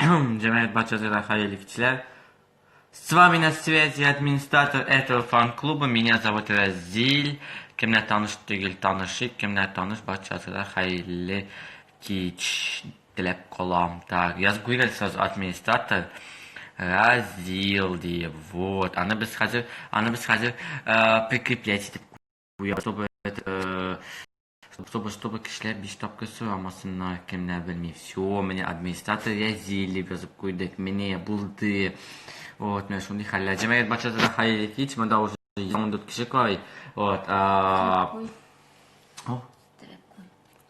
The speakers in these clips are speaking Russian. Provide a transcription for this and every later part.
Джамаат Бачазара Хаиликчилер. С вами на связи администратор этого фан-клуба. Меня зовут Разиль. Кемне таныш түгел танышик, кемне таныш Бачазара Хаиликич dilep колам. Так, yazıp koyuyor сразу администратор Разил diye. Вот. Она без хазir прикреплять etip koyuyor. Чтобы кишилер 5 тапкыр сурамасыннар, кемне билмей. Все, мне администратор Разил дип yazıp koyduk. Мне buldu. Вот, мен шундай хәлләр. Җәмәгать Бачазара Хаиликич, монда уже 14 кеше кай. Вот,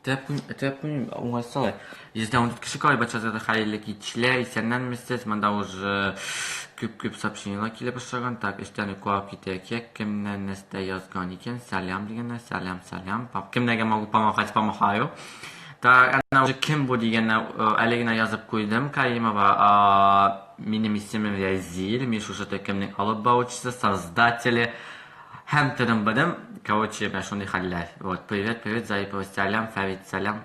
Трәпкуй, уңайсалай. 14 кеше кай Бачазара Хаиликичләр, исәннәнмесез, монда уже күп сообщениялар килә башлаган. Так, эштән укып китәкәк, кемнән нәрсә язган икән? Салям дигәннәр, салям. Кемнәргә могу помахать, помахаю. Так, она уже кем bu diyene Aleyna yazıp koydum. Каримова, benim ismim Разиль, Миша уже таким alıp bautçısı, создатели. Hem тырым бадым. Короче, ben şunu haller. Вот, привет, Заипова, салям, Фарид, салям.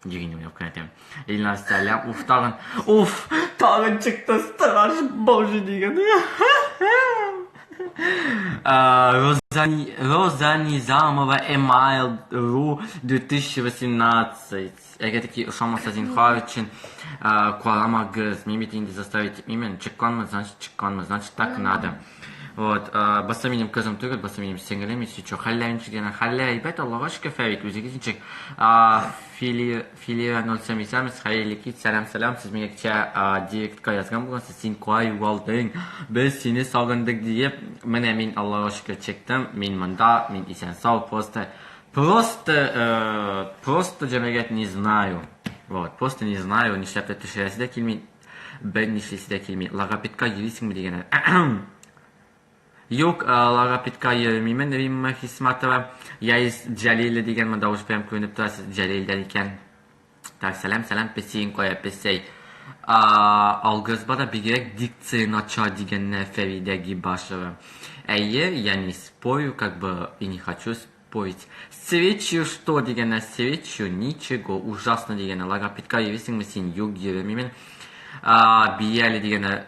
Дегенем yok kanatım. Elina салям. Uf, tağın çıktı, страж божий diyen. Роза Низамова, Email.ru 2018. Ege taki uşamaz Azin için kulağıma göz. Mimit indi заставить имен. Çıkkan mı? Значит так надо. Вот, басаминим кызым түгел, басаминим сеңгелем, если что, халләйін чигені, халләй, бәт, Аллаға шүкір фәвит, өзегізін чек. Филия 077, Хаиликит, сәлем, сіз мен екче директқа язған болғансыз, сен қуай уалдың, біз сені сағындық дейіп, мен Аллаға шүкір чектім, мен мұнда, мен исен сау, просто жәмегет не знаю, вот, просто не знаю, нишләпті түшірәсі де келмей, бән нишлесі де келмей, лағапетқа ересің бі дегені, Yok, logopedka yürümeyim. Римма Хисматова. Я из Джалиля деген мында уже прям көрініп тұрасыз Джалилден екен. Так, сәлем, песейін қоя, песей. Алгызбада бигерек дикция нача деген Фарида Гибашева. Я не спорю, как бы, и не хочу спорить. Свечу что деген свечу, ничего, ужасно деген логопедка ересің сен yok yürümeyim. Бияли деген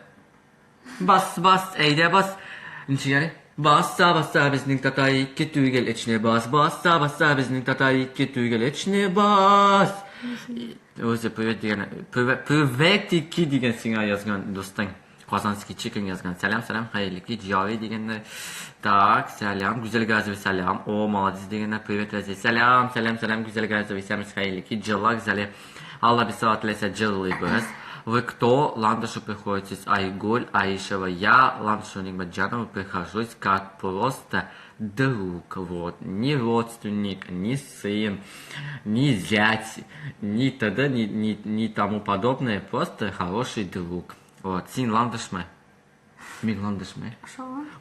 бас, әйде бас. Ничего, баса безнең татар икки түгел эчне бас, баса безнең татар икки түгел эчне бас. Өзі привет деген, привет икки деген сиңа язган достың. Казанский чикен язган. Сәлем, Хаилики, Джави дегенде. Так, сәлем, Гүзел Газови, сәлем. О, молодец дегенде, привет Рази. Сәлем, Гүзел Газови, сәміз Хаилики, Джалак, зәле. Алла бисалат лесе джылы біз. Вы кто? Ландашу приходитесь Айгуль, Аишева. Я, Ландашу Нигмаджанова, прихожусь как просто друг. Вот. Ни родственник, ни сын, ни зять, ни т.д., ни тому подобное. Просто хороший друг. Вот. Син Ландашме. Мин Ландашме.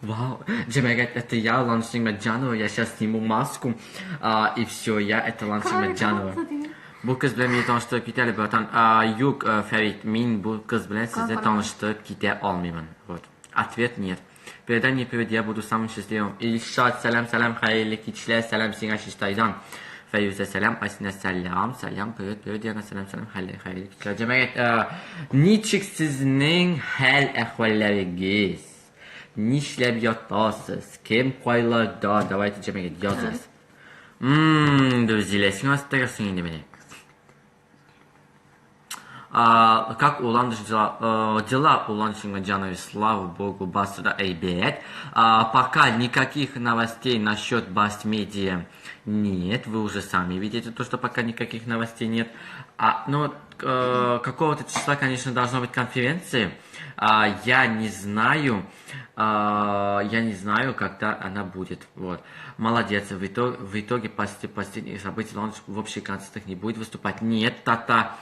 Вау. Джамагат, это я, Ландашу Нигмаджанова. Я сейчас сниму маску. И все, я это Ландашу Нигмаджанова. Bu kız bilen beni tanıştırıp gidelim zaten. Yok Ferit, min bu kız bilen sizi tanıştırıp gide almayayım. Вот. Ответ нет. Передай мне привет, я буду самым счастливым. Ильшат, сәлем, Хаиликичлер, сәлем сиңа Шиштайдан. Фәюзә, сәлем, Асина, сәлем, привет, яна, сәлем, Хаиликичлер. Җәмәгать, ничек сезнең хәл әхвәлләрегез? Нишләп ятасыз? Кем кайларда? Давайте җәмәгать языгыз. Друзья, сиңа старсың инде менә. Как у Ландыш дела у Ландыша Нигмаджановой, слава богу, Басра Эйбет. Пока никаких новостей насчет Бас-медиа нет. Вы уже сами видите то, что пока никаких новостей нет. Но какого-то числа, конечно, должна быть конференция. Я не знаю, когда она будет. Вот. Молодец. В итоге последних событий Ландыш в общих концертах не будет выступать. Нет, Тата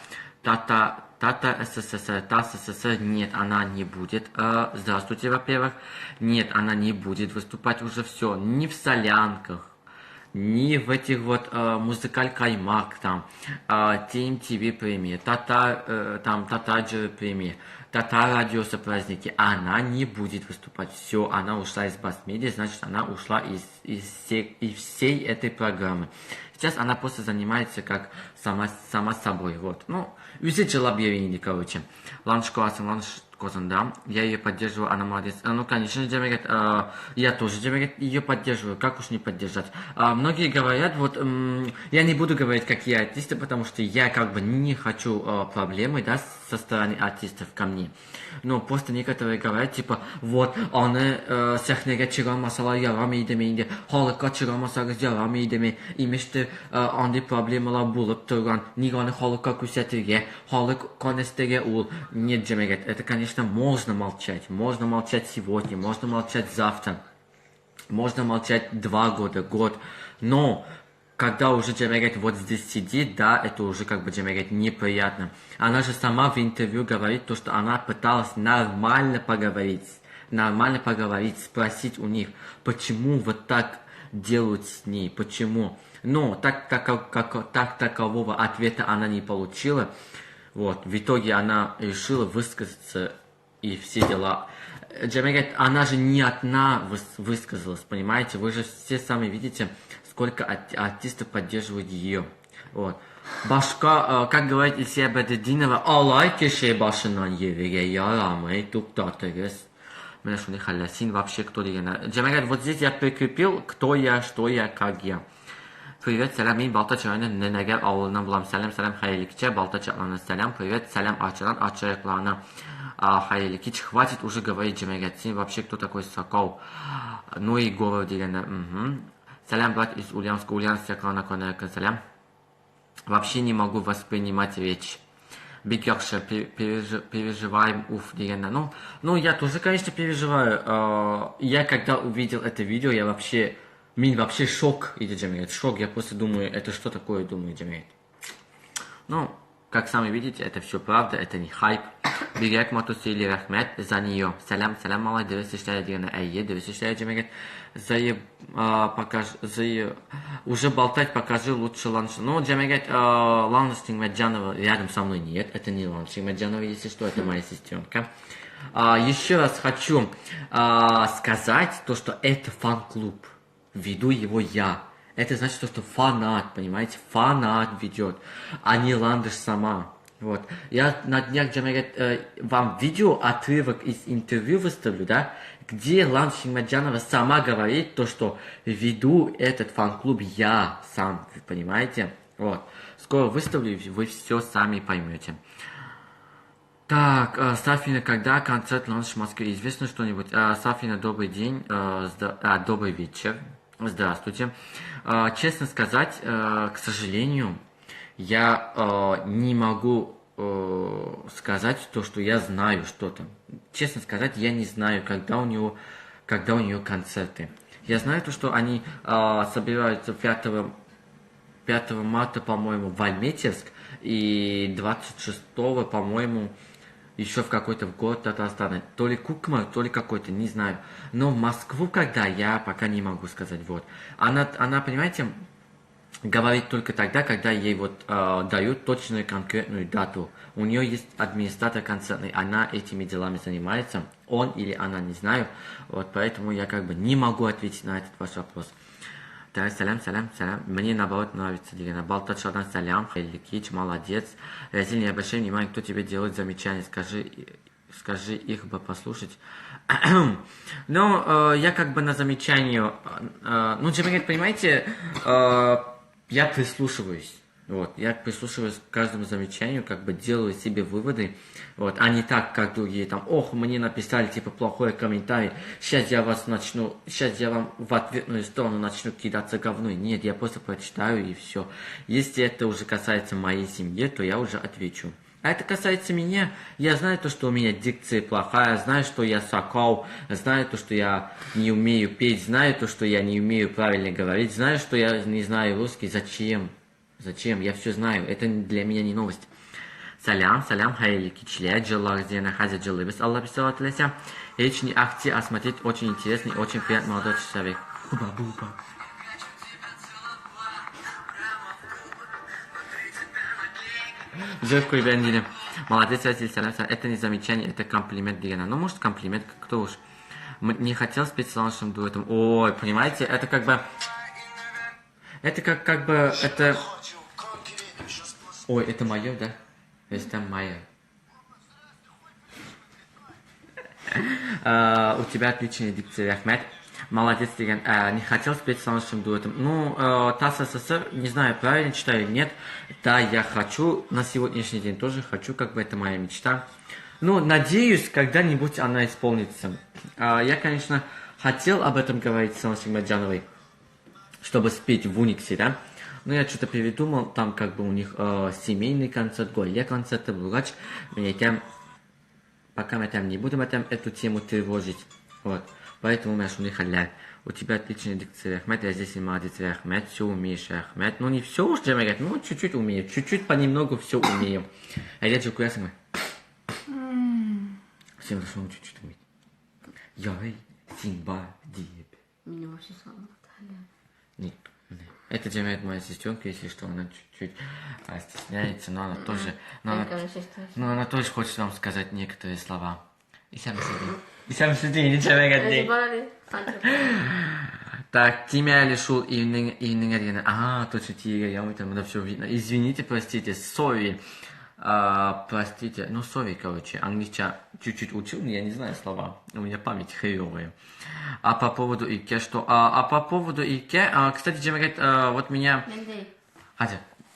СССР, нет, она не будет. Здравствуйте, во-первых. Нет, она не будет выступать уже все. Ни в солянках, ни в этих вот музыкаль Каймак, там, ТМТВ премия, Татаджи премия, Татар радиоса праздники. Она не будет выступать. Все, она ушла из Бас-медиа, значит, она ушла из всей этой программы. Сейчас она просто занимается как сама собой, вот. Ну, Үзе жылап берейін, короче. Ланш классың, ланш Козанда. Я ее поддерживаю, она молодец. Ну, конечно же, говорят, я тоже, говорят, ее поддерживаю. Как уж не поддержать? Многие говорят, вот, я не буду говорить, какие артисты, потому что я как бы не хочу проблемы, да, со стороны артистов ко мне. Но просто некоторые говорят, типа, вот, аны сәхнәгә чыгармасалар ярамый инде, халыкка чыгармасагыз ярамый идеме, имештер андый проблемалар булып торган, ник аны халыкка күрсәтергә, халык канәстәгә ул. Нет, җәмәгать, это, конечно, можно молчать сегодня, можно молчать завтра, можно молчать 2 года, год, но когда уже Джемерет вот здесь сидит, да, это уже как бы Джемерет неприятно. Она же сама в интервью говорит то, что она пыталась нормально поговорить, спросить у них, почему вот так делают с ней, почему. Но так такового ответа она не получила. Вот, в итоге она решила высказаться и все дела. Джемерет, она же не одна высказалась, понимаете? Вы же все сами видите, сколько артистов поддерживают ее. Вот. Башка, как говорит Исия Бадреддинова, алай кеше башынан ереге ярамый туктатырыз. Меня шуны халясин вообще кто дегена. Джемерет, вот здесь я прикрепил, кто я, что я, как я. Привет, сәлам, мен Балтач районы Ненегер ауылынан булам. Сәлам, Хаяликича, Балтач атлана сәлам. Привет, сәлам, Арчаран, Арчарыклана. Хаяликич, хватит уже говорить, Джемерет, син вообще кто такой Сокол? Ну и город дегена. Сәлам, брат из Ульяновска, Ульяновска, клана Конерка, сәлам. Вообще не могу воспринимать речь. Бик яхшы, переживаем, уф, дегена. Ну, я тоже, конечно, переживаю. Я когда увидел это видео, я вообще... Min вообще шок идет, Джемерет, шок. Я просто думаю, это что такое, думаю, Джемерет. Ну, как сами видите, это все правда, это не хайп. Бигрәк Матусили рәхмәт за нее. Сәлам, малай, дөрес эшләре дигәнне, әйе, дөрес эшләре, Джемерет. Уже болтать, покажи лучше Ланш. Ну, Джемерет, Ланш Тингмеджанова рядом со мной нет. Это не Ланш Тингмеджанова, если что, это моя сестренка. Еще раз хочу сказать то, что это фан-клуб. Веду его я. Это значит, что фанат, понимаете? Фанат ведет, а не Ландыш сама. Вот. Я на днях, Джемерет, вам видео отрывок из интервью выставлю, да, где Ландыш Тингмеджанова сама говорит то, что веду этот фан-клуб я сам, понимаете? Вот. Скоро выставлю, вы все сами поймете. Так, Сафина, когда концерт Ландыш в Москве? Известно что-нибудь? Сафина, добрый день, добрый вечер. Здравствуйте. Честно сказать, к сожалению, я не могу сказать то, что я знаю что-то. Честно сказать, я не знаю, когда у нее концерты. Я знаю то, что они собираются 5 марта, по-моему, в Альметьевск, и 26, по-моему, еще в какой-то город Татарстана. То ли Кукмар, то ли какой-то, не знаю. Но в Москву когда, я пока не могу сказать. Вот. Она, понимаете, говорит только тогда, когда ей вот дают точную конкретную дату. У нее есть администратор концертный, она этими делами занимается. Он или она, не знаю. Вот поэтому я как бы не могу ответить на этот ваш вопрос. Так, сәлам. Мне наоборот нравится, Дигана. Балтачадан сәлам, Хаяликич, молодец. Разиль, не обращай внимания, кто тебе делает замечания. Скажи их бы послушать. Ну, я как бы на замечание... Ну, Джемерет, понимаете, я прислушиваюсь. Вот, я прислушиваюсь к каждому замечанию, как бы делаю себе выводы, вот, а не так, как другие, там, ох, мне написали, типа, плохой комментарий, сейчас я вам в ответную сторону начну кидаться говной. Нет, я просто прочитаю и все. Если это уже касается моей семьи, то я уже отвечу. А это касается меня, я знаю то, что у меня дикция плохая, знаю, что я сокол, знаю то, что я не умею петь, знаю то, что я не умею правильно говорить, знаю, что я не знаю русский, зачем? Я все знаю, это для меня не новость. Сәлам, Хаяликичлер, жыллар где находят жылыбыз, Аллах бисалат леся. Речный акции осмотреть очень интересный, очень приятный молодой человек. Хуба-буба. Жевку и Бендине. Молодец, Василий, сәлам. Это не замечание, это комплимент, Дигана. Ну, может, комплимент, кто уж. Не хотел спеть с нашим дуэтом. Ой, понимаете, это как бы... Это как бы, это... Ой, это мое, да? Эстем Майя. У тебя отличная дикция, Ахмед. Молодец, Тиган. Не хотел спеть с нашим дуэтом. Ну, ТАСС СССР, не знаю, правильно читаю или нет. Да, я хочу, на сегодняшний день тоже хочу, как бы это моя мечта. Ну, надеюсь, когда-нибудь она исполнится. Я, конечно, хотел об этом говорить с Анастой Маджановой, чтобы спеть в Униксе, да. Но я что-то передумал, там как бы у них семейный концерт, голле концерты, булгач. Пока мы там не будем эту тему тревожить. Вот. Поэтому мы шуны халяль. У тебя отличная дикция, Ахмед. Я здесь и молодец, Ахмед. Все умеешь, Ахмед. Ну не все уж, Джамагат, ну чуть-чуть умею. Чуть-чуть понемногу все умею. А я же куясам. Всем зашел чуть-чуть уметь. Я Симба Диеп. Меня вообще слабо халяль. Нет. Это Джамагат моя сестренка, если что, она чуть-чуть стесняется, но она тоже... Но она тоже хочет вам сказать некоторые слова. И сам сиди, ничего не говори. Так, Тимя лишил и точно Тига, я там все видно. Извините, простите, sorry. Простите, ну sorry, короче, английский чуть-чуть учил, но я не знаю слова, у меня память хреровая. А по поводу Ике, что? А по поводу Ике, кстати, Джема говорит, вот меня...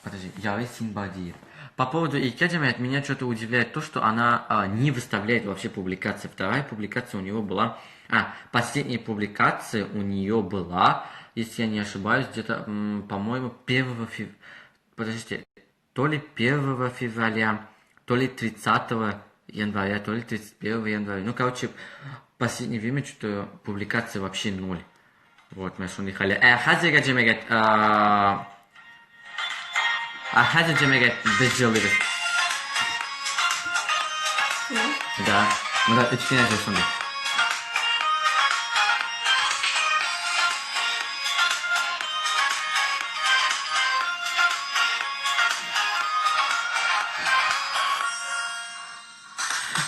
Подожди, я Симбадиев. По поводу Ике, Джема, меня что-то удивляет то, что она не выставляет вообще публикации. Вторая публикация у него была... последняя публикация у нее была, если я не ошибаюсь, где-то, по-моему, 1 февраля... Подождите. То ли 1 февраля, то ли 30 января, то ли 31 января. Ну, короче, в последнее время что-то публикации вообще ноль. Вот, мы шуны халя. Хазига Джемегет, Хазига Джемегет безжелый. Да, мы да, это не шуны.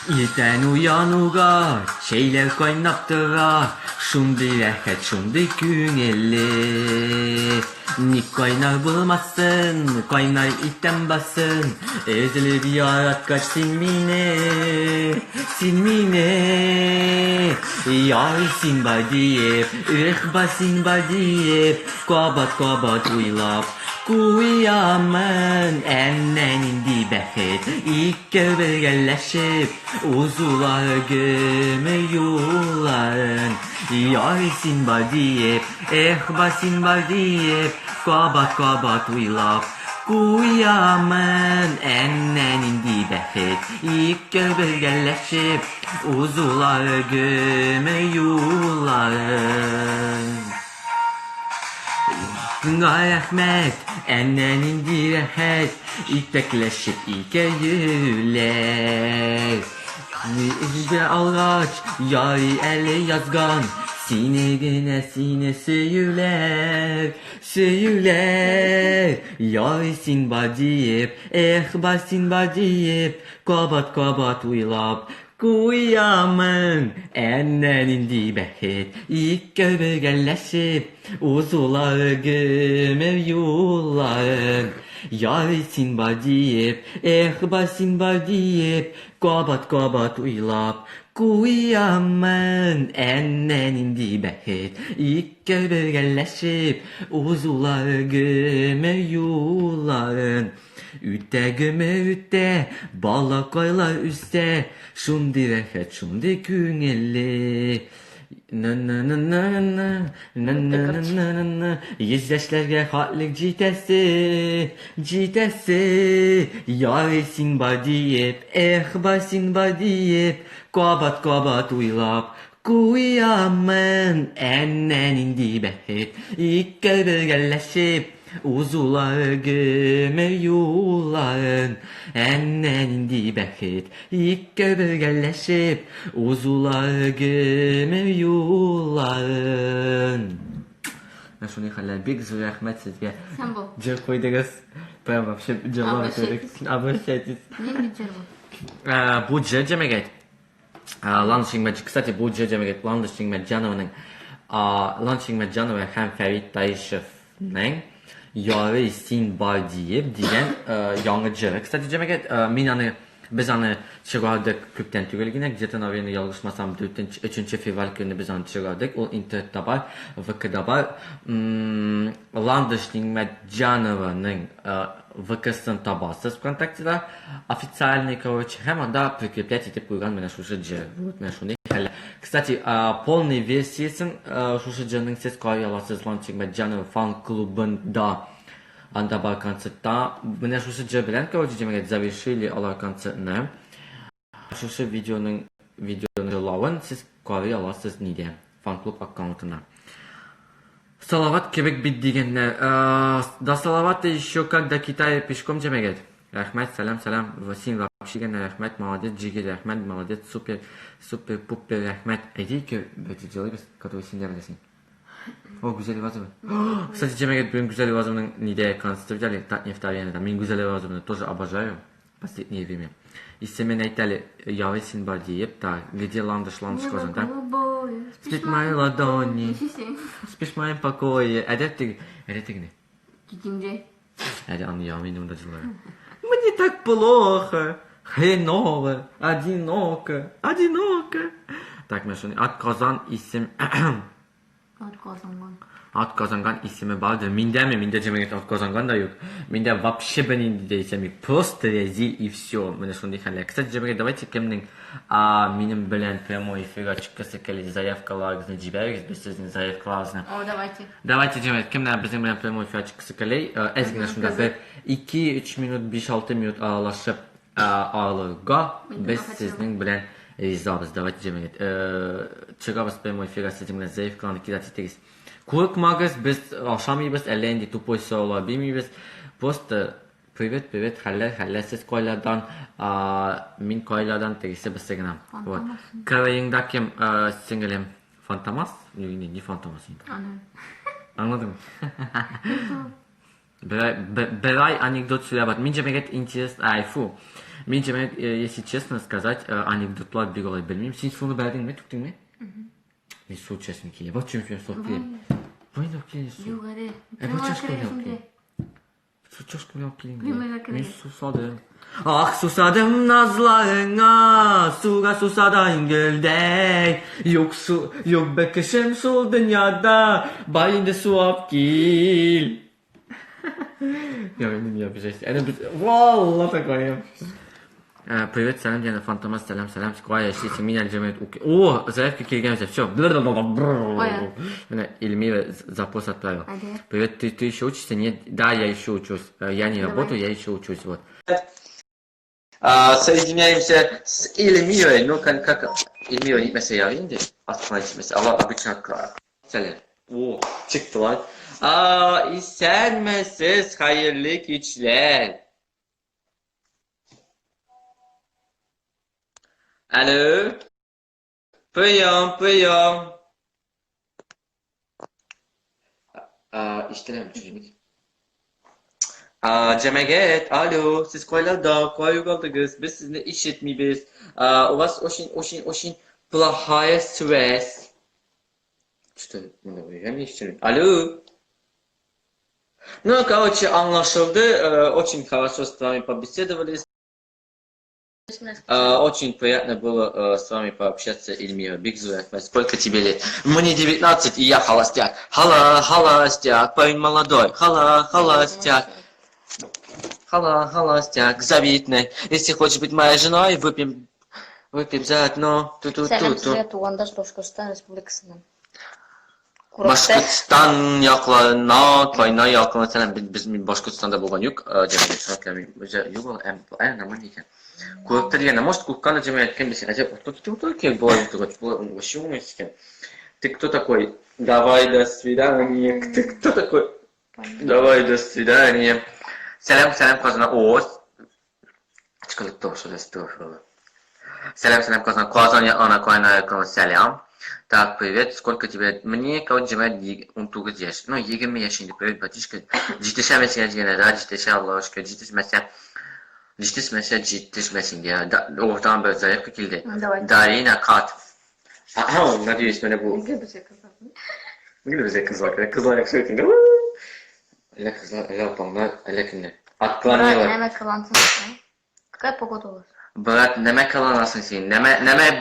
İlten uyanığa şeyler kaynaptıra Şundi rəhət, şundi günelli Nik kaynar bulmasın, kaynar itten basın Ezili bir yarat kaç silmine, silmine Yar Simba deyip, ıhba Simba deyip Kabat uylap Kuyamın ennenin dibəhid İlk birləşib Uzular gömüyurlar Yar Simba deyib Ehba Simba deyib Qabat uylab Kuyamın ennenin dibəhid İlk birləşib Uzular gömüyurlar Ahmet, ennenin dirəhet, İtəkləşib ikəyülər İzdə ağac, yari əli yazgan Sinə söyülər, Yari Simba deyib, Ehba Simba deyib Qabat uylab Kuyamın ennenin dibəhid İlk birləşib Uzular gömüyurlar Yar Simba deyib Ehba Simba deyib Qabat uylab Kuyamın ennenin dibəhid İlk birləşib Uzular gömüyurlar Ütte ütte, balakaylar üstte, şundi rəhət, şundi günelli. Yüzləşlərə xatlik citəsi, Yari Simba deyib, Ehba Simba deyib, Qabat uylab, Kuyamın ennenin dibəhid, İlk birləşib, Uzular gömüyurlar ennenin dibəhid İlk birləşib Uzular gömüyurlar Şunu халяль, бик зур рәхмәт сезгә. Сән бул. Җыр куйдыгыз. Прям вообще җырлап Обращайтесь. Обращайтесь. Нинди җыр бу? Бу җыр җәмәгать. Ланшин Мәҗ, кстати, бу җыр җәмәгать Ланшин Мәҗановның һәм Фәрит Таишевның Yare sin bar deyip diyen yanı cırık. Kısaca demek biz anı çıkardık küpten tügeligine. Где-то, наверное, yalışmasam 3. fevral günü biz anı çıkardık. O internette var, Vk'da var. Landışning Medjanova'nın Vk'sını tabasız vKontakte'da. Официальный, короче, hem da прикреплять эти программы на шушиджи. Вот на шуны. Кстати, полной версиясын шушиджының сіз қойы аласыз Landışning Medjanova фан-клубында. Анда бар концертта. Мене шушиджи білен, короче, демек, завершили алар концертны. Шушы видеоның лауын сіз қойы аласыз неде? Фан-клуб аккаунтына. Салават кебек бит дегенler. До Салавата еще как до Китая пешком демек. Рахмет, салам, Васин вообще рахмет, молодец, Джигель, рахмет, молодец, супер, пупер, рахмет. Иди к эти человек, который сидел здесь. О, güzel vazım. Кстати, демек, блин, güzel vazımın неде концерты взяли, так не вторые, там, min güzel vazımını тоже обожаю в последнее время. И семена айтали, я син бадиеп, так, где ландыш козан, так? Спишь мои ладони, спишь в моем покое. Это не? Кикинже. Это я минут дожила. Мне так плохо, хреново, одиноко. Так, Мишуни, At kazangan ismi vardır. Minde cemiyet at kazangan da yok. Minde вообще benim de ismi. Просто резил и все. Мне что не. Кстати, Джемик, давайте кемнің менің білен прямой эфирға çıkасы келеді. Заявкаларыңызды жіберіңіз. Біз сіздің заявкаларыңызды. О, давайте. Давайте, Джемик, кемнің біздің білен прямой эфирға çıkасы келей. Әзгіне шында бір 2-3 минут, 5-6 минут аралашып алырға біз сіздің білен ризабыз. Давайте, Джемик. Çıkabız прямой эфирға сіздің білен заявкаларыңызды кидат етегіз. Korkmagız, biz aşamayız, ellendi tupoj sorular bilmeyiz. Просто привет, haller, siz koylardan, min koylardan tegisi biz signam. Вот. Karayındaki single'im Fantomas? Ne Fantomas? Anladın mı? Beray anekdot söylebat. Mince meget если честно сказать, anekdotlar bir olay bilmeyeyim. Sen sonu beğendin mi, tuttun mu? Не су, честно, я вот чем я сопли. Война клин су. Югаре. Чашка мелкий. Чашка мелкий. Ne susadım. Ah susadım nazlarına, suga susadan gölde. Yok bekişim sol dünyada, bayında su apkil. Ya benim yapacağız. Vallahi такое. Привет, салам, Диана Фантомас, салам, сквая, если меня Джемет Уки. О, заявка киргиза, все. Эльмира запрос отправил. Привет, ты еще учишься? Нет, да, я еще учусь. Я не работаю, я еще учусь, вот. Соединяемся с Эльмирой, ну как Эльмира gitmese yarın değil, aslında gitmesi, ama обычно открываю. Selam. O, çıktılar. İstenmesiz hayırlı güçler. Alo. Pıyım. İşte çocuk. Cemaget, alo, siz koylarda, koyuldunuz, biz sizinle işitmeyiz. У вас очень плохая связь. Что, я не ищу. Алло. Ну, короче, anlaşıldı, очень хорошо с вами побеседовали. Очень приятно было с вами пообщаться, Эльмира Бигзуя. Сколько тебе лет? Мне 19, и я холостяк. Холостяк, парень молодой. Холостяк. Холостяк, завидный. Если хочешь быть моей женой, выпьем заодно. Сәлем сезгә тугандаш Башкортстан Республикасыннан. Башкортстан якларына, Тайна якларына сәлем. Без Башкортстанда булган юк. Нормально икән. Курыкты дигәндә, может, курыккан җәмәгать кем белсен. Кто такой был? Вообще умный. Ты кто такой? Давай, до свидания. Ты кто такой? Давай, до свидания. Selam kazana Oğuz. Çıkılıp şöyle строфила. Selam kazana Казань, она кайна selam. Так, привет, сколько тебе? Мне короче он туго деш. Ну, 20 yaşında, привет, батюшка. Ciddişemezsin diye, da ciddişe aşkına, ciddişmesin diye. Oradan böyle zayıf kildi. Darina Kat. Надеюсь, меня будет. Где бы кызлак? Кызлак söyledi. Ele kızlar, ele opanlar, ele kimler? Брат, Atlanıyorlar. нема калантын. Какая погода у вас? Bırak neme kalanasın sen. Neme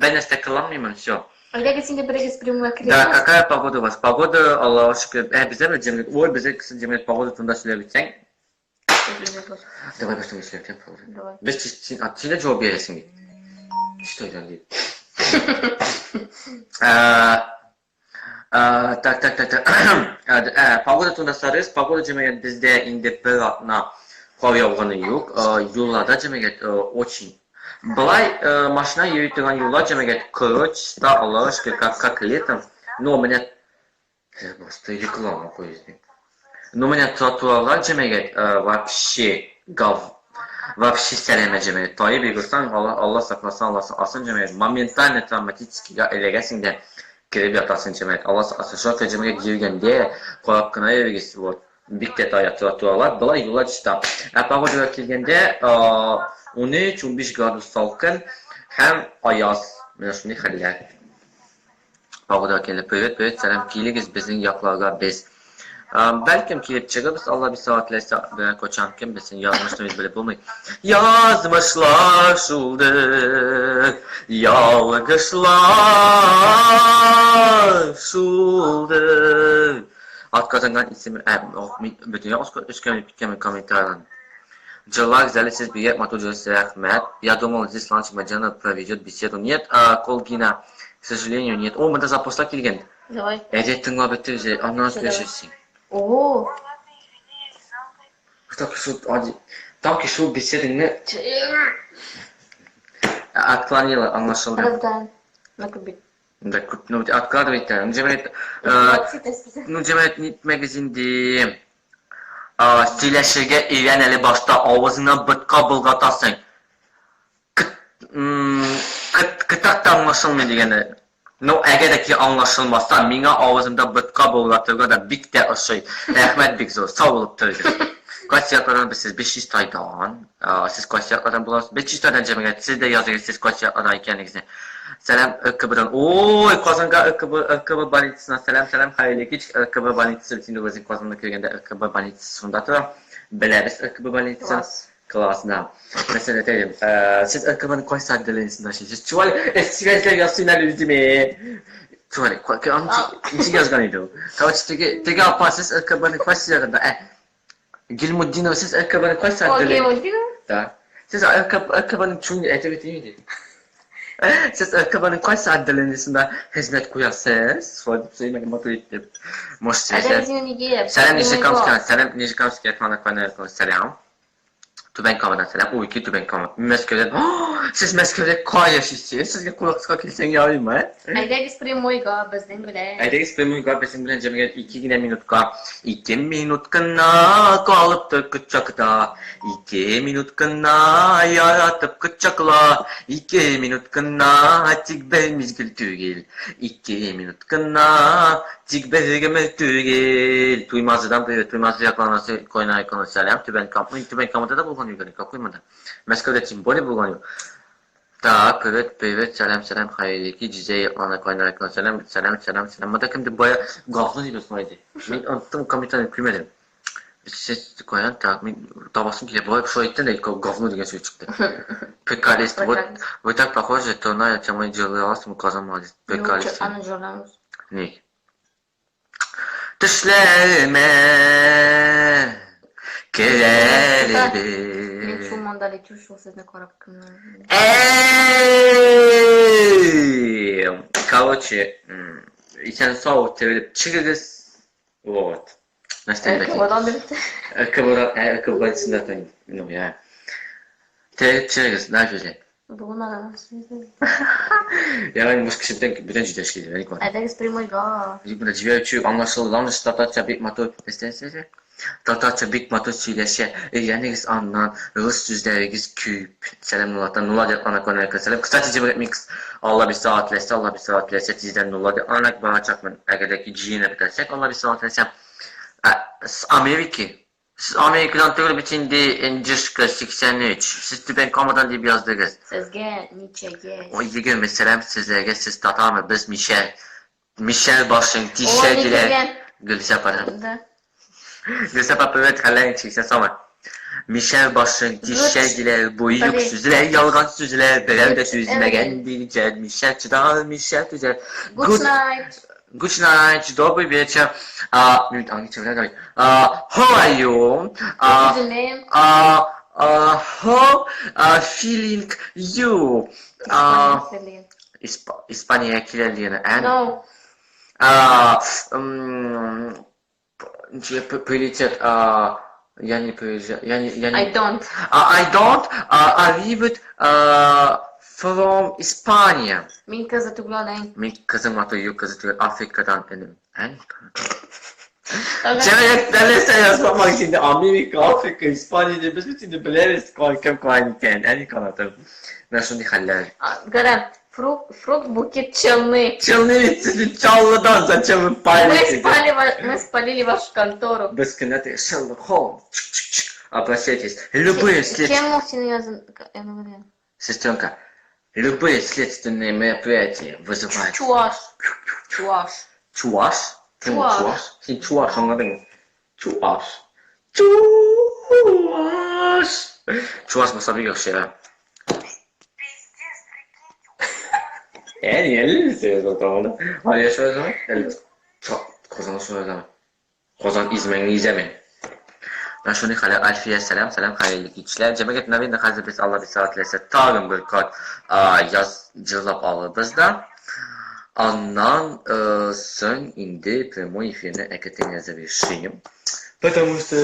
ben işte kalanmayayım все. А я сенде бірігіз прямой Да, крепость. какая погода у вас? Погода, Аллаху шükür. Bize mi cemiyet? Ой, bize kısa cemiyet pогода tunda söyleyebilsen. Давай başlamayı söyleyeceğim pогода. Давай. Biz Çin'de cevap veresin git. İşte öyle değil. Так. Погода tunda sarız. Погода cemiyet bizde indi bir atına hava yağını yok. Yollarda cemiyet очень. Былай машина йөритегән юллар җәмәгать короче, да, Аллаһу шөкер, как летом. Но у меня просто реклама поездит. Но у меня тротуарлар җәмәгать вообще сәләмә җәмәгать. Тайып йөрсәң, Алла сакласын, Алла асын җәмәгать. Моментально травматическийгә эләгәсең дә киреп ятасың җәмәгать. Алла асын җәмәгать йөргәндә карап кына йөргәс вот. Бик тә тая тротуарлар, былай юллар чиста. Погодага килгәндә 13-15 gradus salkın hem ayaz. Менә шундый хәлләр. Погода келіп, привет, сәлам, килегез безнең якларга без. Бәлкем килеп чыгыбыз, Алла bir сәгатьләсә, белән кочан кем белсен, язмышны без белеп булмый. Язмышлар шулдыр, ялгышлар шулдыр. Atказанган исеме, bütün üskәмлек биткән комментарийлар. Желаю залезть в Матуджи Ахмед. Я думал, здесь Ланч Маджана проведет беседу. Нет, Колгина, к сожалению, нет. О, мы даже после келген. Давай. Эдет тыңлап бетте, аннан сөйлешесің. О. Так шул беседаны отклонила, anlaşıldı. Правда. Накубит. Да, ну откладывайте. Ну, Cemiyet magazinde söyleşirge iğreneli başta ağzına bıtka bulgatasın. Kıtak da anlaşılmıyor degeni. No, eğer ki anlaşılmazsa mine ağzımda bıtka bulgatırga da bik de aşıy. Rahmet bik zor, sağ olup durdur. Kaç siyaklardan siz 500 taydan, siz kaç siyaklardan bulasınız? 500 taydan cemiyet, siz de yazıyorsunuz siz kaç siyaklardan ikenizni. Selam ıkkıbıdan. Oy, Kazan'ga ıkkıbı banitçisine selam hayırlı geç. Ikkıbı banitçisi için bizim Kazan'da köyünde ıkkıbı banitçisi sundadır. Biliriz ıkkıbı banitçisi klasında. Mesela dedim, siz ıkkıbının kaç saat dilinizin taşıyıcısınız? Çuval, eskizler yazsınlar yüzüme. Çuval, niçin yazganıydı? Kavaç, teki yaparsınız ıkkıbının kaç saatinde? Gilmuddinov, siz ıkkıbının kaç saat dilinizin? Okey, Gilmuddinov? Da. Siz ıkkıbının çünkü etiketi miydi? Siz ıkkıbının kaç saat dilinizinde hizmet koyarsınız? Söyledim söylemek mutlu ettim. Selam Nişikamski'ye, selam Nişikamski'ye selam. Tubenkama'dan selam. O iki Tubenkama. Moskov'dan. Siz Moskov'da kay yaşıyorsunuz. Sizge kulaklığa kilsen yağayım mı? Әйдәгез прямойга безнең белән. Әйдәгез прямойга безнең белән җәмәгать 2 минутка. 2 минут кына калыпты кычакта. 2 минут кына яратып кычакла. 2 минут кына тик бер мизгил түгел. 2 минут кына тик бер гемел түгел. Туймазыдан привет. Туймазы якланасы койна иконы selam. Tubenkama'da da bulgan yok. Какой-то. Moskov'da тем более bulgan yok. Так, привет, selam, hayırlı ki Cize'yi ana kaynaklarına selam. Mada kimdi baya gaflı gibi olsaydı. Ben anlattım komutanı kümedim. Ses koyan tak, табасым келе бaya что айтты да говно деген сөз çıktı. Приколист, вы так похожи, то на чем мы делали, мы казалось, приколист. Аны журналымыз. Ne? Düşlerime kerelidir. Мен шул мандалет шул сезне карап кына. Короче, sen soğuk çevirip çıkırız. Вот. Настроение. Кабадан içinde tanıyım. Ну, я. Çevirip çıkırız. Ne yapacağız? Буна. Yani başka şeyden bütün ciddi şeyler. Әйдәгез прямойга. Burada civarı anlaşıldı. Yanlış Tatarça bir motor. İsterseniz. Tatarça bir motor söyleşe. Öğreniriz andan. Rus sözleriniz küp. Selam Nulat'tan. Nulat ana konuya selam. Kısaca cevap mix. Allah bir saat lese. Sizden Nulat. Anak bana çakman. Eğer ki cihine bitersek. Allah bir saat lese. Amerika. Siz Amerika'dan türlü biçindi. Encişka 83. Siz Tubenkama'dan diye yazdınız. Сезгә ничәгә? O yigir mesela sizlerge siz Tatar mı? Biz Michel başın tişe ile Gülse para. Да. Gösterip evet kalem çekse sonra. Michel başın dişediler, boyuk Tabii. süzüler, yalgan süzüler, berel de süzmegen Evet. bileceğiz. Michel çıdar, Michel tüzer. Good night. Good night, dobry wieczór. Angliczanie, dalej. How are you? What is your name? How feeling you? İspanya Selin. İspanya'ya kirliliğine. And No. Полетят, я не приезжаю, I don't. I don't arrived from Испания. Min kızı Tugladen. Benim kızım atıyor, kızı Afrika'dan benim. Cemiyetlerle sayas bakmak için de Amerika, Afrika, İspanya diye biz bütün de biliriz kalkem kaynıken. En kanatım. Nasıl dihaller? Гарант. Фрукт букет челны. Çılnı çalıdan saçımı Мы paylaşacağım. спалили вашу контору. Без кинеты Шерлок Холмс. Обращайтесь. Любые следствия... Кем Мухсин я говорю? Сестренка, любые следственные мероприятия вызывают... Чуваш. Чуваш. Чуваш? Ты Чуваш. Чуваш? Ты Чуваш, он говорит. Чуваш. Чуваш. Чуваш мы соберем вчера. Yani seviyoruz o tamamda. Hadi yaşa o zaman. Evet. Kozan'ı söyle o zaman. Kozan izmeni izlemeyin. Ben şunu xalə Alfiyə selam xeyirli keçilər. Cəmiyyət nəvində xəzər biz Allah bir saatlərsə tağım bir kod cırlap alırız da. Ondan сон indi прямой эфирный экотения завершим. Потому что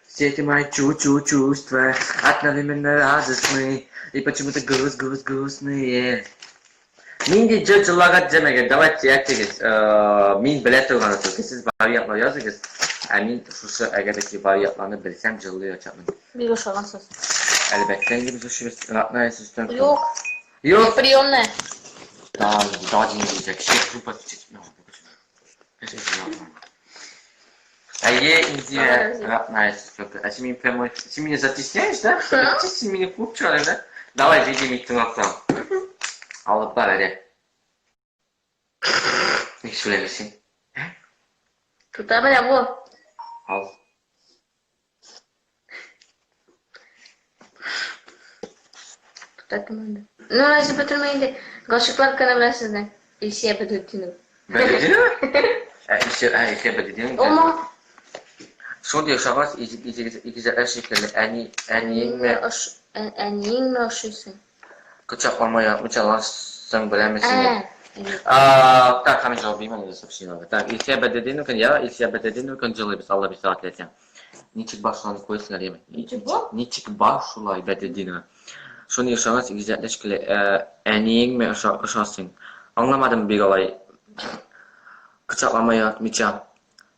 все эти мои чувства одновременно радостные и почему-то грустные. Mingi cırcılagat demek. Давайте yakınız. Min bilet turganı Türkiye. Siz variyatlar yazınız. Emin şusu eğerdeki variyatlarını bilsem cırlıyor çapın. Bir uşağın söz. Elbette gibi şu ratnaya sistem. Yok. Yok. Приемная. Daha dinleyecek. Şey grupa çekmiyor. Ае, Индия, родная сестренка. А ты меня прямо... Ты меня затесняешь, да? Ты меня купчаешь, да? Давай, веди меня к ногтям. Alıp var öyle. Ne söylemişsin? Tutamaya bu. Al. Tutakım öyle. No, neyse götürmeyin de. Kaşıklar kanabla sizden. İşe bedüttünüz. Bededin mi? İşte bededin mi? Ama. Son diye şahıs ikizler şekilde En aşısı. Kıçaklama yapmış olan sen bilemezsin. Так, хами же объема не сообщила. Так, если я bededin kan ya, если я bededin kan cılı biz Allah bir saat leteceğim. Niçik başlanı koysun arayayım. Niçik başlay bededin. Şunu yaşamaz ikizler şekilde eniyin mi aşağısın. Anlamadım bir olay. Kıçaklama yapmayacağım.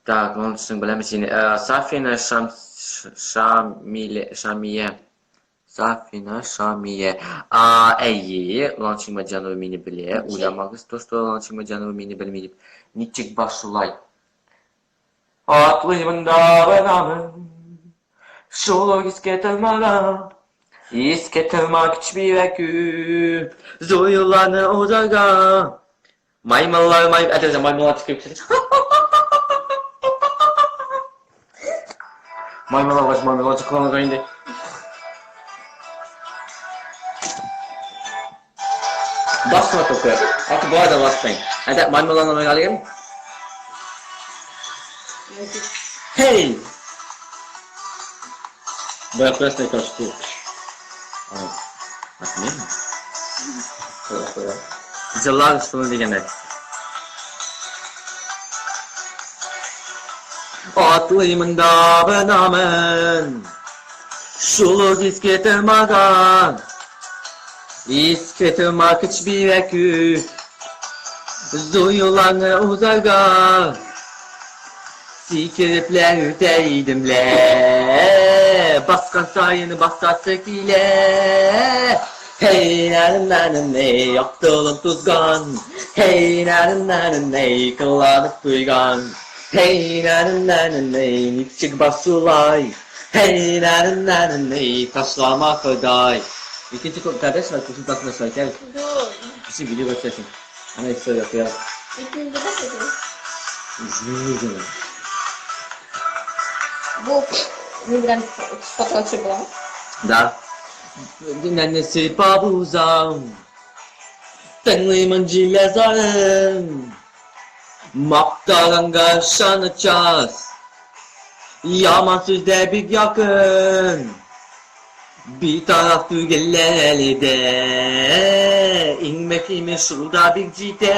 Так, onun için bilemezsin. Safina Şamiye. Safina Şamiye. Ey, launching macanı mini bile. Uyamak istiyorsa launching macanı mini bilmeyip. Niçik başlay. Atlıyım dağınamın. Şolu İsketilmek hiçbir ekü. Zoyulanı odaga. Maymunlar çıkıp Maymunlar çıkıp indi. Basma topu. Artık bu arada basmayın. Hadi maymunlarla oynayalım. Hey! Bırak ne kaçtı. Bak ne mi? Cıllar üstünü diyene. Atlıyım dağınamın. Şulu isketilmadan. İsketilmek hiçbir ekü. Duyulanı uzağa. Sikiripler değdimle. Baskan sayını basattık ile. Hey narin ne yaktılım tuzgan. Hey narin ne kılanıp duygan. Hey narin ne niçik basulay. Hey narin ne taşlama kaday. İkinci kardeş var kuşun takına say gel. Dur. Bizim video göstersin. Ana istiyor yapıyor. İkinci de sekiz. İzliyorum. Bu bilen fotoğrafçı bu. Да. Annesi babuzam. Tanrımın cilezarım. Maktalan karşılanacağız. Yaman sözde bir yakın. Bir taraf düğelleri de. İnmek şurada bir cide.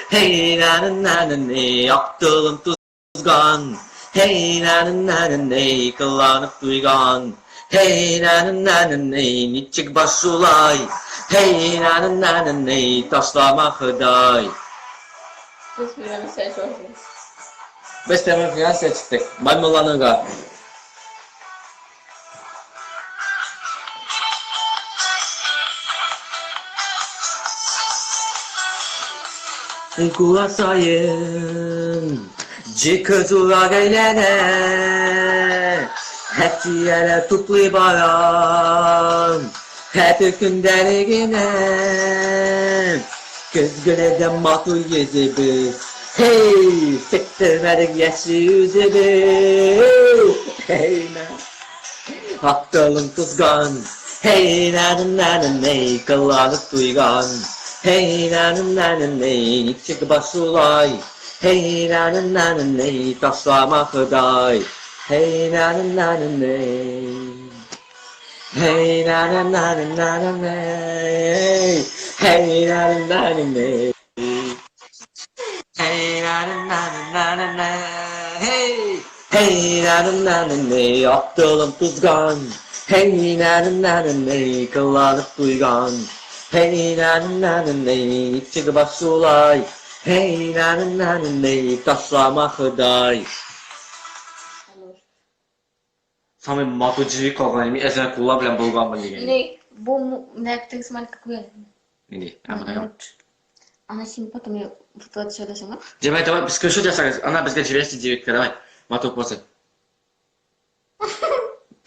Hey nanın nanın ey aktığım tuzgan. Hey nanın nanın ey kılanıp duygan. Hey nanın nanın ey niçik başulay. Hey nanın nanın ey taşlama hıday. Biz birbirine seçiyoruz. Biz temel filan seçtik. Maymunlanırga. Kulasayın Cikızular eylene Hepsi yere tutlu baran Hep gündeligine Göz görevden matu yüzü biz Hey sektirmedik yeşil yüzü biz Hey man Hakkılın tuzgan Hey nanın nanın ey kılanıp duygan Hey nanın nanın ey niçik başulay Hey nanın nanın ey taşlama hıday Hey nanın nanın ey Hey nanın nanın nanın ey Hey nanın nanın ey Hey nanın nanın nanın ey Hey nanın nanın ey aptalım tuzgan Hey nanın nanın ey kılanıp duygan Hey nanın nanın ey niçik başulay Hey nanın nanın ey taşlama hıday Sami matucılık kavramı ezen kullan bilen bulgan bildiğin Ne bu ne tek zaman kakuyal. Ini, apa ya? Ana şimdi потом я fotoğraf söylesem. Cemil tamam biz köşe yasak. Ana bizde cilvesi civet kadar. Matuk bosan.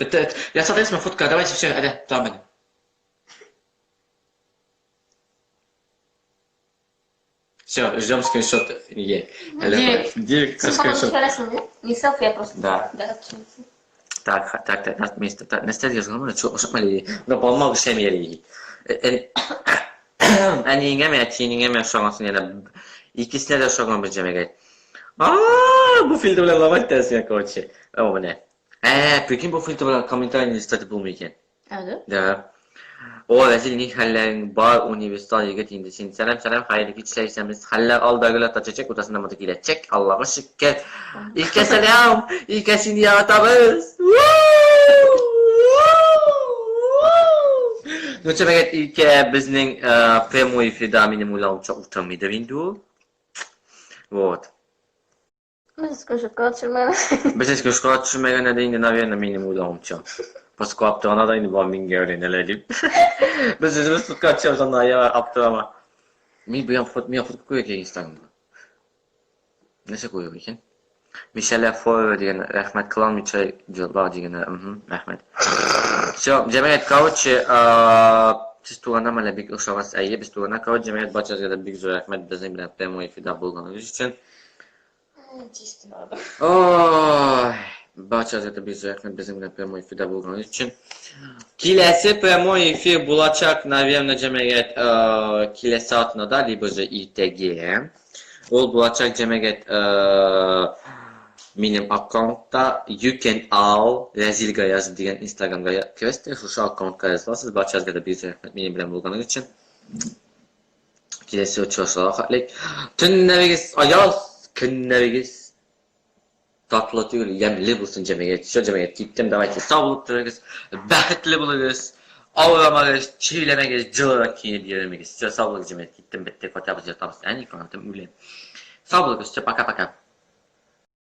Betul. Ya sadece ismi fotka. Давайте все, ada, tamam hadi. Все, ждем скриншот. Директ Потом скриншот. söylesin mi? Не селфи, я просто. Да. Да. Так, не стать я знаю, что шмали. Но помог всем ели. Aniyinge mi etiğinge mi şoğansın ya da ikisine de şoğan bir cemege. Bu filmde bile lavat dersin ya koçi. O ne? Peki bu filmde bile komentarın listesi bulmayken. Evet. Da. O rezil nihallerin bar üniversiteye gittiğinde için selam hayırlı geçişlerseniz haller aldırgıla taçacak odasında mıdık iletecek. Allah'a şükür. İlke selam. İlke şimdi yaratamız. Ну, чемегет ilke bizning прямой эфирда minimum launcha utamida vindu. Вот. Мы скажем, как чермена. Biz eski şkola düşmegene de indi naviyenle minimum launcha. Pasko aptığına da indi bombing öğrenelim. Biz özümüz tutkaçıyoruz ona ya aptığıma. Mi yapıp koyuyor ki Instagram'da. Neyse koyuyor iken. Michelle Foy degan rahmat qilolmaycha jilba degan rahmat. Все, jamiyat короче, siz tuğana mala bek o'xshamas ayye biz tuğana короче jamiyat barchasiga da bek zo'r rahmat bizning bilan prямой efirda bo'lganingiz uchun. Oy, barchasiga da bek zo'r rahmat bizning bilan prямой efirda bo'lganingiz uchun. Kelasi prямой efir bo'lacak, наверное, jamiyat kelasi soatda либо же ertaga. Ol bo'lacak jamiyat Benim akkauntda you can all rezilga yazıp degan Instagramga kirasizlar. Shu akkauntga yozasiz. Barchangizga da bek rahmat mening bilan bo'lganingiz uchun. Kelasi uchrashuvga qatlik. Tunlaringiz ayoz, kunlaringiz tatlı tugul, yemli bo'lsin jamiyat. Shu jamiyat ketdim, davaychi sog'lik tilaymiz, baxtli bo'linglar. Ağlamangiz, çiğlemangiz, jilib kiyib yuramangiz. Sog'lik jamiyat ketdim, bitta ko'tarib yotamiz. Ani ko'ndim o'ylayman. Sog'lik, paka paka.